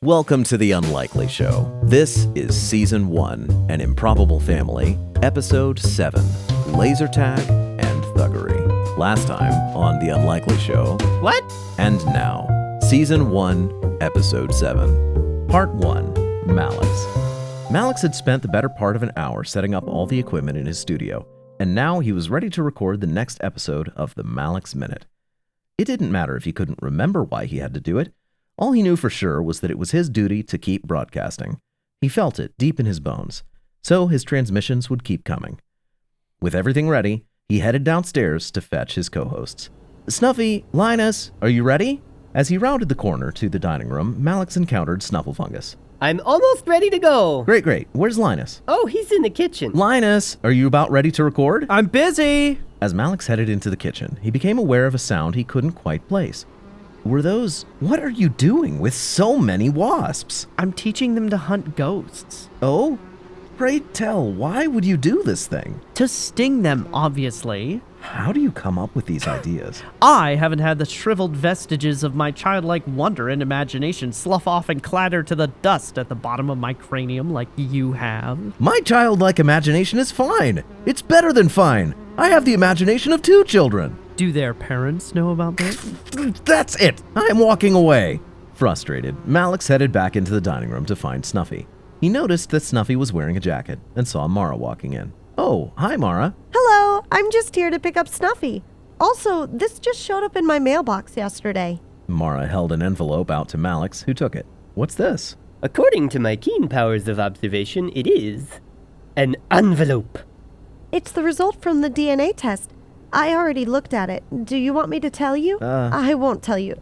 Welcome to The Unlikely Show. This is Season 1, An Improbable Family, Episode 7, Laser Tag and Thuggery. Last time on The Unlikely Show. What? And now, Season 1, Episode 7, Part 1, Malex. Malex had spent the better part of an hour setting up all the equipment in his studio, and now he was ready to record the next episode of the Malex Minute. It didn't matter if he couldn't remember why he had to do it. All he knew for sure was that it was his duty to keep broadcasting. He felt it deep in his bones, so his transmissions would keep coming. With everything ready, he headed downstairs to fetch his co-hosts. Snuffy, Linus, are you ready? As he rounded the corner to the dining room, Malex encountered Snufflefungus. I'm almost ready to go. Great. Where's Linus? Oh, he's in the kitchen. Linus, are you about ready to record? I'm busy. As Malex headed into the kitchen, he became aware of a sound he couldn't quite place. Were those... What are you doing with so many wasps? I'm teaching them to hunt ghosts. Oh? Pray tell, why would you do this thing? To sting them, obviously. How do you come up with these ideas? I haven't had the shriveled vestiges of my childlike wonder and imagination slough off and clatter to the dust at the bottom of my cranium like you have. My childlike imagination is fine. It's better than fine. I have the imagination of 2 children. Do their parents know about this? That's it. I'm walking away. Frustrated, Malex headed back into the dining room to find Snuffy. He noticed that Snuffy was wearing a jacket and saw Mara walking in. Oh, hi, Mara. Hello, I'm just here to pick up Snuffy. Also, this just showed up in my mailbox yesterday. Mara held an envelope out to Malex, who took it. What's this? According to my keen powers of observation, it is an envelope. It's the result from the DNA test. I already looked at it. Do you want me to tell you? I won't tell you.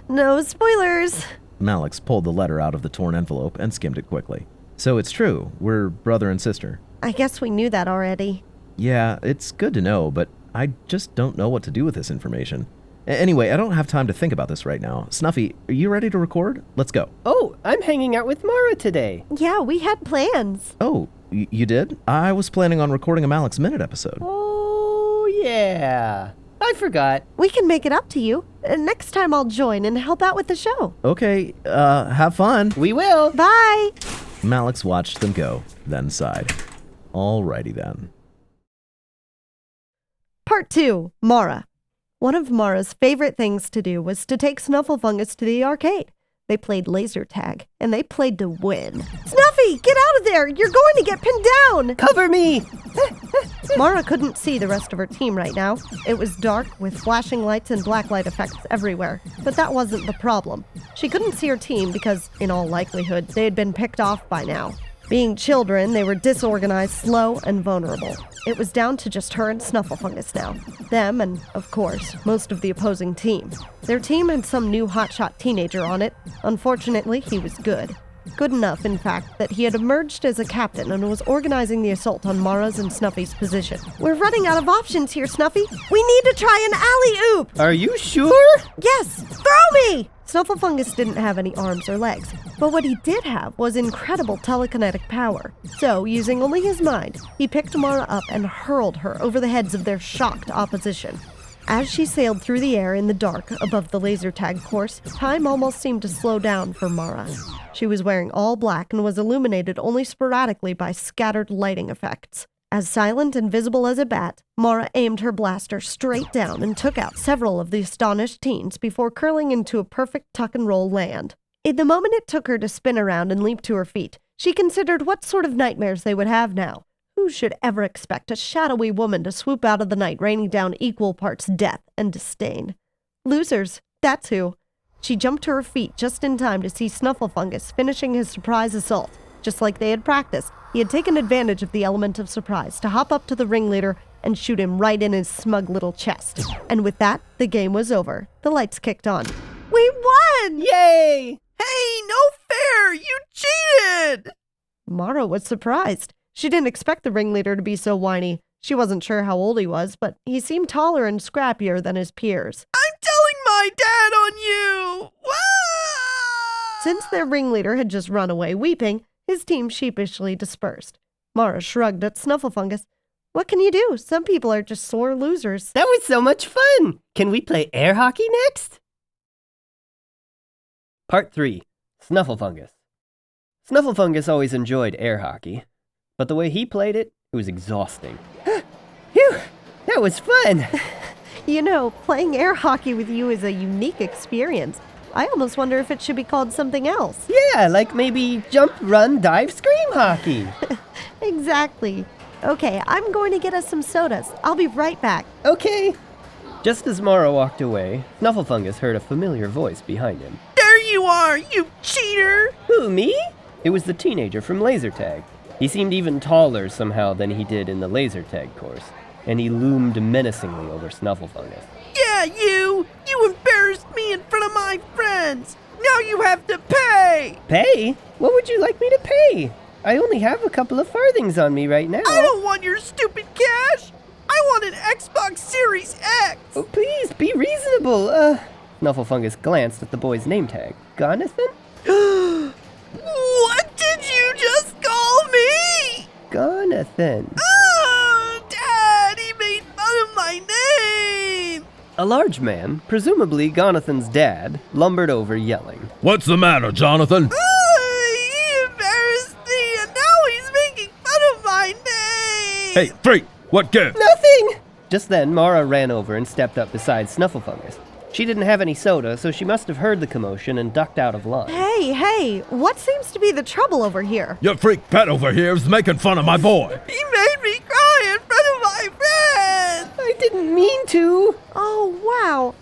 No spoilers. Malex pulled the letter out of the torn envelope and skimmed it quickly. So it's true, we're brother and sister. I guess we knew that already. Yeah, it's good to know, but I just don't know what to do with this information. Anyway, I don't have time to think about this right now. Snuffy, are you ready to record? Let's go. Oh, I'm hanging out with Mara today. Yeah, we had plans. Oh, you did? I was planning on recording a Malex Minute episode. Oh, yeah. I forgot. We can make it up to you. Next time I'll join and help out with the show. Okay, have fun. We will. Bye. Malex watched them go, then sighed. Alrighty then. Part 2, Mara. One of Mara's favorite things to do was to take Snufflefungus to the arcade. They played laser tag, and they played to win. Snuffy, get out of there! You're going to get pinned down! Cover me! Mara couldn't see the rest of her team right now. It was dark, with flashing lights and blacklight effects everywhere. But that wasn't the problem. She couldn't see her team because, in all likelihood, they had been picked off by now. Being children, they were disorganized, slow, and vulnerable. It was down to just her and Snufflefungus now. Them and, of course, most of the opposing team. Their team had some new hotshot teenager on it. Unfortunately, he was good. Good enough, in fact, that he had emerged as a captain and was organizing the assault on Mara's and Snuffy's position. We're running out of options here, Snuffy. We need to try an alley-oop! Are you sure? Yes! Throw me! Snufflefungus didn't have any arms or legs, but what he did have was incredible telekinetic power. So, using only his mind, he picked Mara up and hurled her over the heads of their shocked opposition. As she sailed through the air in the dark above the laser tag course, time almost seemed to slow down for Mara. She was wearing all black and was illuminated only sporadically by scattered lighting effects. As silent and visible as a bat, Mara aimed her blaster straight down and took out several of the astonished teens before curling into a perfect tuck-and-roll land. In the moment it took her to spin around and leap to her feet, she considered what sort of nightmares they would have now. Who should ever expect a shadowy woman to swoop out of the night raining down equal parts death and disdain? Losers, that's who. She jumped to her feet just in time to see Snufflefungus finishing his surprise assault. Just like they had practiced, he had taken advantage of the element of surprise to hop up to the ringleader and shoot him right in his smug little chest. And with that, the game was over. The lights kicked on. We won! Yay! Hey, no fair! You cheated! Mara was surprised. She didn't expect the ringleader to be so whiny. She wasn't sure how old he was, but he seemed taller and scrappier than his peers. I'm telling my dad on you! Wah! Since their ringleader had just run away weeping, his team sheepishly dispersed. Mara shrugged at Snufflefungus. What can you do? Some people are just sore losers. That was so much fun! Can we play air hockey next? Part 3. Snufflefungus. Snufflefungus always enjoyed air hockey, but the way he played it was exhausting. Phew, that was fun! You know, playing air hockey with you is a unique experience. I almost wonder if it should be called something else. Yeah, like maybe jump, run, dive, scream hockey. Exactly. Okay, I'm going to get us some sodas. I'll be right back. Okay. Just as Mara walked away, Snufflefungus heard a familiar voice behind him. There you are, you cheater! Who, me? It was the teenager from laser tag. He seemed even taller somehow than he did in the laser tag course, and he loomed menacingly over Snufflefungus. Yeah, you! You embarrassed me in front of my friends! Now you have to pay! Pay? What would you like me to pay? I only have a couple of farthings on me right now. I don't want your stupid cash! I want an Xbox Series X! Oh, please, be reasonable. Snufflefungus glanced at the boy's name tag. Gonathan? What did you just call me? Gonathan. Oh, Dad, he made fun of my name! A large man, presumably Gonathan's dad, lumbered over yelling. What's the matter, Jonathan? He embarrassed me, and now he's making fun of my name! Hey, freak! What gives? Nothing! Just then, Mara ran over and stepped up beside Snufflefungus. She didn't have any soda, so she must have heard the commotion and ducked out of line. Hey, what seems to be the trouble over here? Your freak pet over here is making fun of my boy. He made me cry in front of my friends! I didn't mean to! Oh, wow.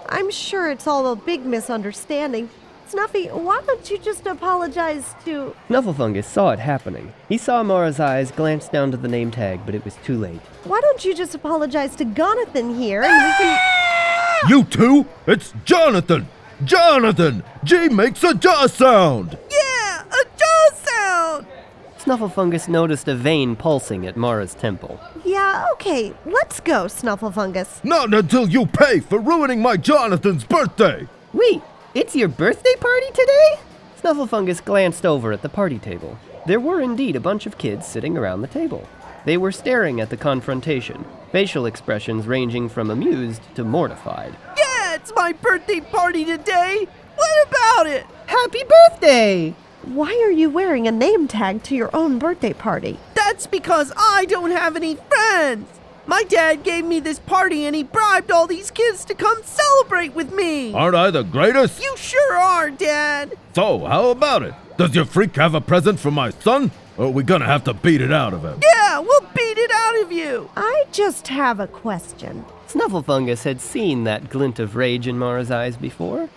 I'm sure it's all a big misunderstanding. Snuffy, why don't you just apologize to... Snufflefungus saw it happening. He saw Mara's eyes glance down to the name tag, but it was too late. Why don't you just apologize to Gonathan here and we can... You two? It's Jonathan! Jonathan! G makes a jaw sound! Yeah, a jaw sound! Snufflefungus noticed a vein pulsing at Mara's temple. Yeah, okay, let's go, Snufflefungus. Not until you pay for ruining my Jonathan's birthday! Wait, it's your birthday party today? Snufflefungus glanced over at the party table. There were indeed a bunch of kids sitting around the table. They were staring at the confrontation, facial expressions ranging from amused to mortified. Yeah, it's my birthday party today! What about it? Happy birthday! Why are you wearing a name tag to your own birthday party? That's because I don't have any friends! My dad gave me this party and he bribed all these kids to come celebrate with me! Aren't I the greatest? You sure are, Dad! So, how about it? Does your freak have a present for my son? Or are we gonna have to beat it out of him? Yeah, we'll beat it out of you! I just have a question. Snufflefungus had seen that glint of rage in Mara's eyes before.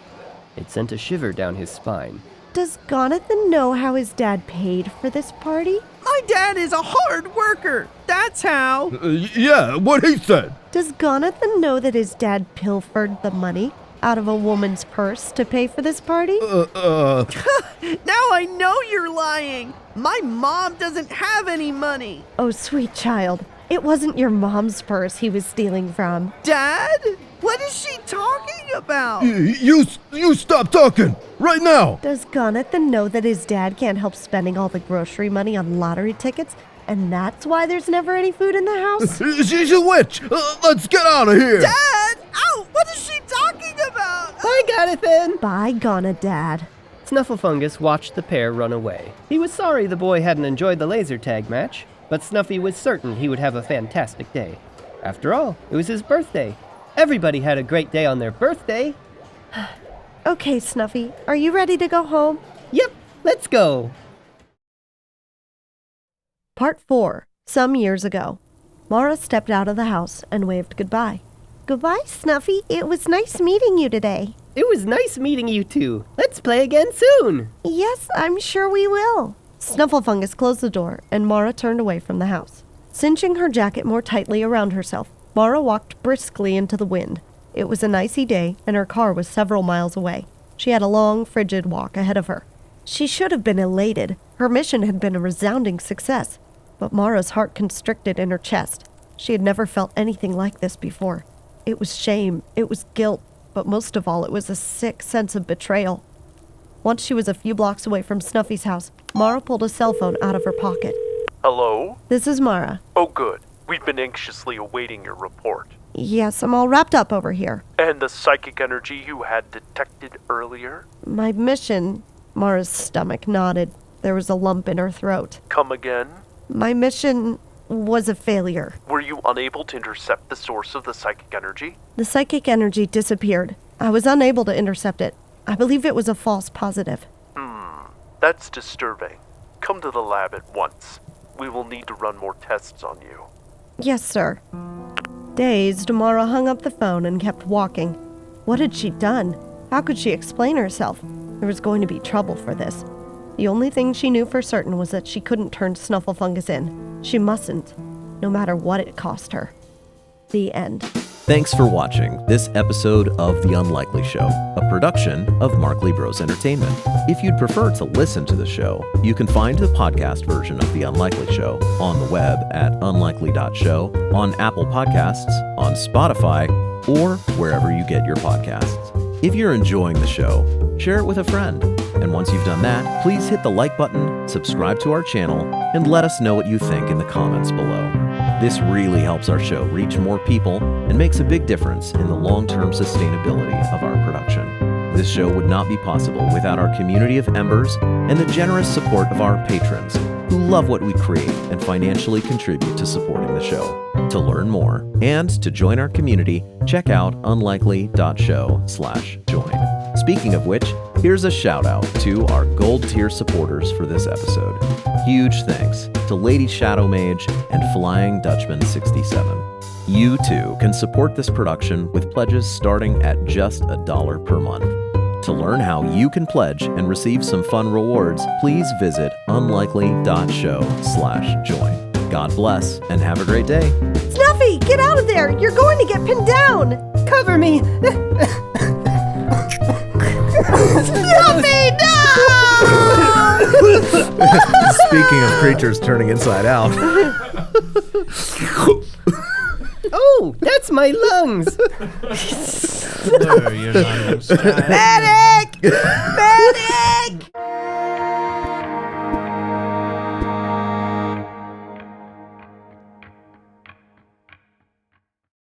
It sent a shiver down his spine. Does Gonathan know how his dad paid for this party? My dad is a hard worker! That's how! Yeah, what he said. Does Gonathan know that his dad pilfered the money out of a woman's purse to pay for this party? Now I know you're lying! My mom doesn't have any money! Oh, sweet child. It wasn't your mom's purse he was stealing from. Dad? What is she talking about? You stop talking! Right now! Does Gonathan know that his dad can't help spending all the grocery money on lottery tickets, and that's why there's never any food in the house? She's a witch! Let's get out of here! Dad! Ow! What is she talking about? Hi, Gonathan! By Dad. Snufflefungus watched the pair run away. He was sorry the boy hadn't enjoyed the laser tag match, but Snuffy was certain he would have a fantastic day. After all, it was his birthday. Everybody had a great day on their birthday. Okay, Snuffy, are you ready to go home? Yep, let's go. Part 4. Some years ago. Mara stepped out of the house and waved goodbye. Goodbye, Snuffy. It was nice meeting you today. It was nice meeting you two. Let's play again soon. Yes, I'm sure we will. Snufflefungus closed the door, and Mara turned away from the house. Cinching her jacket more tightly around herself, Mara walked briskly into the wind. It was an icy day, and her car was several miles away. She had a long, frigid walk ahead of her. She should have been elated. Her mission had been a resounding success. But Mara's heart constricted in her chest. She had never felt anything like this before. It was shame, it was guilt, but most of all, it was a sick sense of betrayal. Once she was a few blocks away from Snuffy's house, Mara pulled a cell phone out of her pocket. Hello? This is Mara. Oh, good. We've been anxiously awaiting your report. Yes, I'm all wrapped up over here. And the psychic energy you had detected earlier? My mission Mara's stomach nodded. There was a lump in her throat. Come again? My mission was a failure. Were you unable to intercept the source of the psychic energy? The psychic energy disappeared. I was unable to intercept it. I believe it was a false positive. That's disturbing. Come to the lab at once. We will need to run more tests on you. Yes, sir. Dazed, Mara hung up the phone and kept walking. What had she done? How could she explain herself? There was going to be trouble for this. The only thing she knew for certain was that she couldn't turn Snufflefungus in. She mustn't, no matter what it cost her. The end. Thanks for watching this episode of The Unlikely Show, a production of Markley Bros Entertainment. If you'd prefer to listen to the show, you can find the podcast version of The Unlikely Show on the web at unlikely.show, on Apple Podcasts, on Spotify, or wherever you get your podcasts. If you're enjoying the show, share it with a friend. And once you've done that, please hit the like button, subscribe to our channel, and let us know what you think in the comments below. This really helps our show reach more people and makes a big difference in the long-term sustainability of our production. This show would not be possible without our community of members and the generous support of our patrons who love what we create and financially contribute to supporting the show. To learn more and to join our community, check out unlikely.show/join. Speaking of which, here's a shout out to our gold tier supporters for this episode. Huge thanks to LadyShadowMage and Flying Dutchman 67. You too can support this production with pledges starting at just $1 per month. To learn how you can pledge and receive some fun rewards, please visit unlikely.show/join. God bless and have a great day. Snuffy, get out of there! You're going to get pinned down! Cover me! Snuffy, no! Speaking of creatures turning inside out. Oh, that's my lungs! Blur your lungs. Medic!